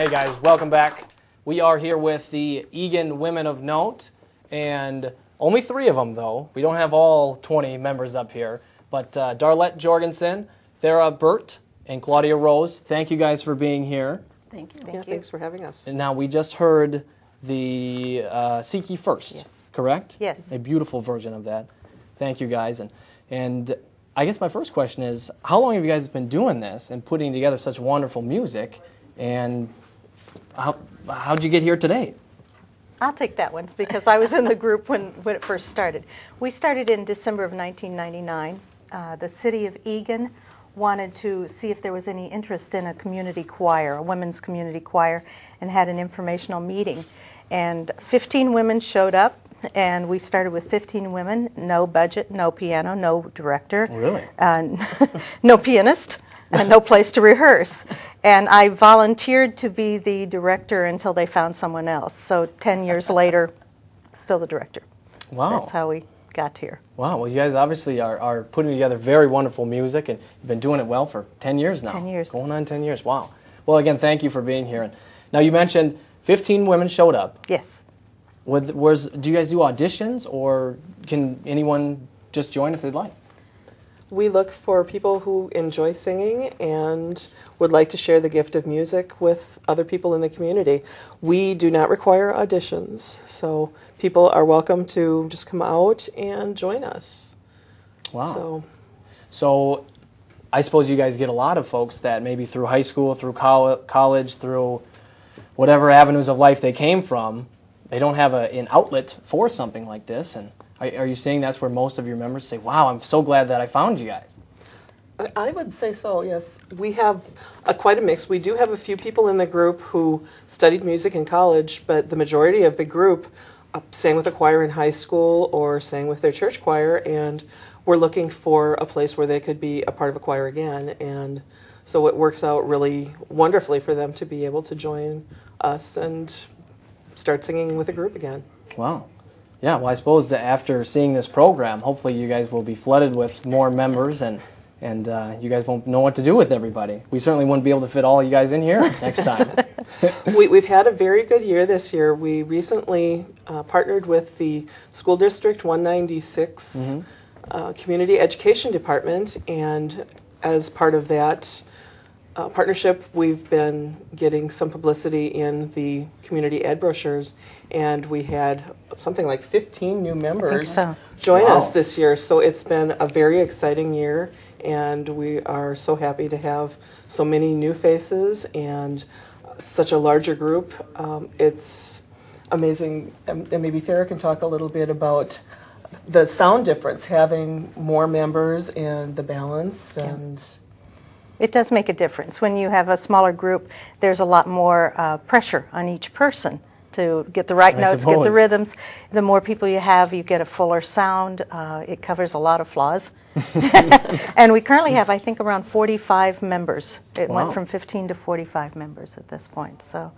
Hey guys, welcome back. We are here with the Eagan Women of Note, and only 3 of them though. We don't have all 20 members up here, but Darlette Jorgensen, Thera Burt, and Claudia Rose, thank you guys for being here. Thank you. Thank you. Thanks for having us. And now we just heard the Seek Ye First, Yes. correct? Yes. A beautiful version of that. Thank you guys. And I guess my first question is, how long have you guys been doing this and putting together such wonderful music, and how'd you get here today? I'll take that one because I was in the group when it first started. We started in December of 1999. The city of Eagan wanted to see if there was any interest in a community choir, a women's community choir, and had an informational meeting. And 15 women showed up, and we started with 15 women, no budget, no piano, no director. Really? No pianist, and no place to rehearse. And I volunteered to be the director until they found someone else. So 10 years later, still the director. Wow. That's how we got here. Wow, well you guys obviously are putting together very wonderful music, and you've been doing it well for 10 years now. 10 years. Going on 10 years, wow. Well again, thank you for being here. And now you mentioned 15 women showed up. Yes. Do you guys do auditions, or can anyone just join if they'd like? We look for people who enjoy singing and would like to share the gift of music with other people in the community. We do not require auditions, so people are welcome to just come out and join us. Wow. So I suppose you guys get a lot of folks that maybe through high school, through college, through whatever avenues of life they came from, they don't have an outlet for something like this. And are you saying that's where most of your members say, wow, I'm so glad that I found you guys? I would say so, yes. We have quite a mix. We do have a few people in the group who studied music in college, but the majority of the group sang with a choir in high school or sang with their church choir, and we're looking for a place where they could be a part of a choir again. And so it works out really wonderfully for them to be able to join us and start singing with a group again. Wow. Yeah, well, I suppose that after seeing this program, hopefully you guys will be flooded with more members, and you guys won't know what to do with everybody. We certainly wouldn't be able to fit all you guys in here next time. We've had a very good year this year. We recently partnered with the School District 196 Community Education Department, and as part of that partnership, we've been getting some publicity in the community ed brochures, and we had something like 15 new members join us this year. So it's been a very exciting year, and we are so happy to have so many new faces and such a larger group. It's amazing, and maybe Thera can talk a little bit about the sound difference, having more members and the balance. And It does make a difference. When you have a smaller group, there's a lot more pressure on each person to get the right notes, get the rhythms. The more people you have, you get a fuller sound. It covers a lot of flaws. And we currently have, I think, around 45 members. It went from 15 to 45 members at this point. So,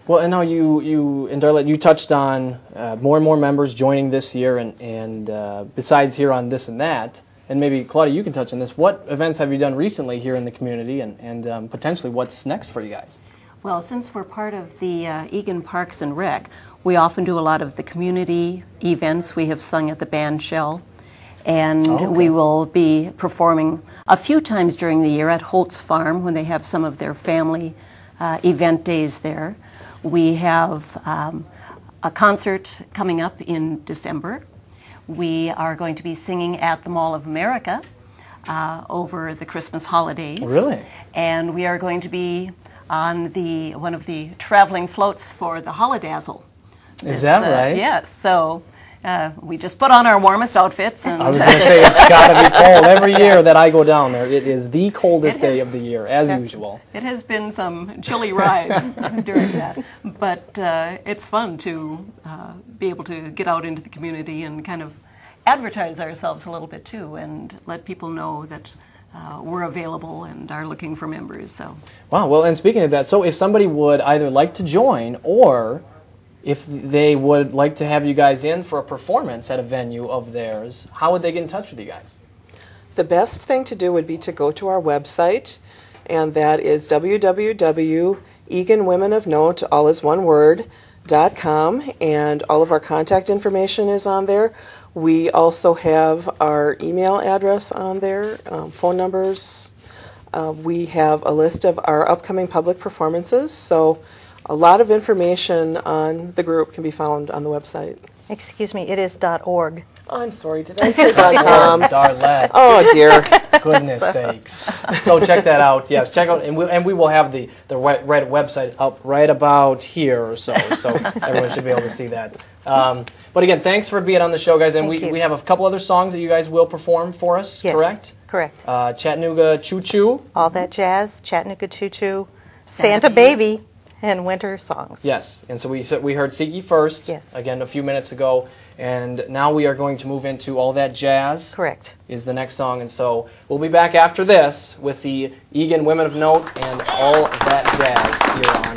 well, and now you and Darlette, you touched on more and more members joining this year, and besides here on This and That, and maybe, Claudia, you can touch on this. What events have you done recently here in the community, and potentially what's next for you guys? Well, since we're part of the Eagan Parks and Rec, we often do a lot of the community events. We have sung at the band shell, and we will be performing a few times during the year at Holtz Farm when they have some of their family event days there. We have a concert coming up in December. We are going to be singing at the Mall of America over the Christmas holidays. Really? And we are going to be on one of the traveling floats for the Holidazzle. Is that right? Yes. So we just put on our warmest outfits. And I was going to say, it's got to be cold every year that I go down there. It is the coldest day of the year, as usual. It has been some chilly rides during that. But it's fun to be able to get out into the community and kind of advertise ourselves a little bit too, and let people know that we're available and are looking for members. So. Wow, well, and speaking of that, so if somebody would either like to join, or if they would like to have you guys in for a performance at a venue of theirs, how would they get in touch with you guys? The best thing to do would be to go to our website and that is www.eganwomenofnote, all is one word, .com, and all of our contact information is on there. We also have our email address on there, phone numbers. We have a list of our upcoming public performances, so a lot of information on the group can be found on the website. Excuse me, it is .org. Oh, I'm sorry, did I say .com? Darlette. Oh, dear. Goodness sakes. So check that out. Yes, check out, and we will have the right website up right about here or so everyone should be able to see that. But again, thanks for being on the show, guys. And we have a couple other songs that you guys will perform for us, Yes, correct? correct. Chattanooga Choo Choo. All That Jazz, Chattanooga Choo Choo, Santa Baby, and Winter Songs. Yes, and so we heard Siki first, Yes. again, a few minutes ago, and now we are going to move into All That Jazz. Correct. Is the next song, and so we'll be back after this with the Egan Women of Note and All That Jazz here on